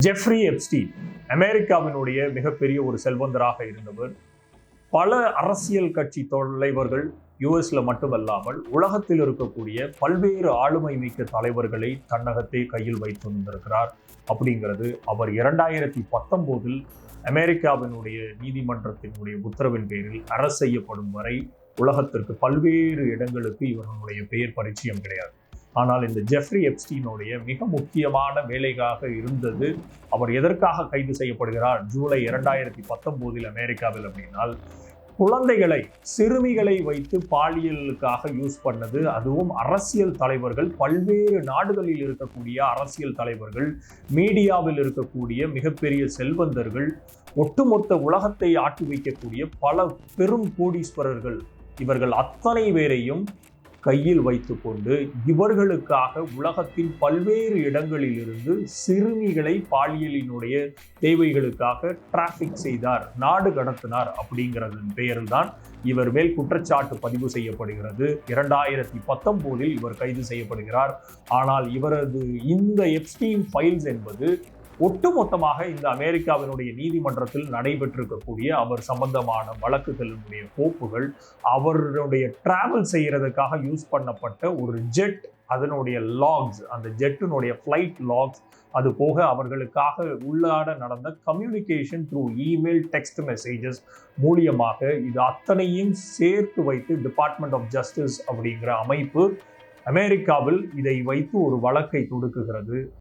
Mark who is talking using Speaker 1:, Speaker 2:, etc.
Speaker 1: Jeffrey Epstein அமெரிக்காவினுடைய மிகப்பெரிய ஒரு செல்வந்தராக இருந்தவர். பல அரசியல் கட்சி தலைவர்கள் யுஎஸ்ல மட்டுமல்லாமல் உலகத்தில் இருக்கக்கூடிய பல்வேறு ஆளுமை மிக்க தலைவர்களை தன்னகத்தே கையில் வைத்திருந்திருக்கிறார். அப்படிங்கிறது அவர் 2019 அமெரிக்காவினுடைய நீதிமன்றத்தினுடைய உத்தரவின் பேரில் அரசு செய்யப்படும் வரை உலகத்திற்கு பல்வேறு இடங்களுக்கு இவர்களுடைய பெயர் பரிச்சயம் கிடையாது. ஆனால் இந்த ஜெஃப்ரி எப்ஸ்டீனுடைய மிக முக்கியமான வேலையாக இருந்தது, அவர் எதற்காக கைது செய்யப்படுகிறார் ஜூலை 2019 அமெரிக்காவில் அப்படின்னால், குழந்தைகளை சிறுமிகளை வைத்து பாலியலுக்காக யூஸ் பண்ணது. அதுவும் அரசியல் தலைவர்கள், பல்வேறு நாடுகளில் இருக்கக்கூடிய அரசியல் தலைவர்கள், மீடியாவில் இருக்கக்கூடிய மிகப்பெரிய செல்வந்தர்கள், ஒட்டுமொத்த உலகத்தை ஆட்டி வைக்கக்கூடிய பல பெரும் கோடீஸ்வரர்கள், இவர்கள் அத்தனை பேரையும் கையில் வைத்துக்கொண்டு இவர்களுக்காக உலகத்தின் பல்வேறு இடங்களில் இருந்து சிறுமிகளை பாலியலினுடைய தேவைகளுக்காக டிராபிக் செய்தார், நாடு கடத்தினார். அப்படிங்கிறதன் பெயரில் தான் இவர் மேல் குற்றச்சாட்டு பதிவு செய்யப்படுகிறது. 2019 இவர் கைது செய்யப்படுகிறார். ஆனால் இவரது இந்த எப்ஸ்டீன் ஃபைல்ஸ் என்பது ஒட்டுமொத்தமாக இந்த அமெரிக்காவினுடைய நீதிமன்றத்தில் நடைபெற்றிருக்கக்கூடிய அவர் சம்பந்தமான வழக்குகளினுடைய கோப்புகள், அவருடைய டிராவல் செய்யறதுக்காக யூஸ் பண்ணப்பட்ட ஒரு ஜெட், அதனுடைய லாக்ஸ், அந்த ஜெட்டினுடைய ஃப்ளைட் லாக்ஸ், அது போக அவர்களுக்காக உள்ளாட நடந்த communication through email, text messages மூலியமாக இது அத்தனையும் சேர்த்து வைத்து டிபார்ட்மெண்ட் ஆஃப் ஜஸ்டிஸ் அப்படிங்கிற அமைப்பு அமெரிக்காவில் இதை வைத்து ஒரு வழக்கை தொடுக்குகிறது.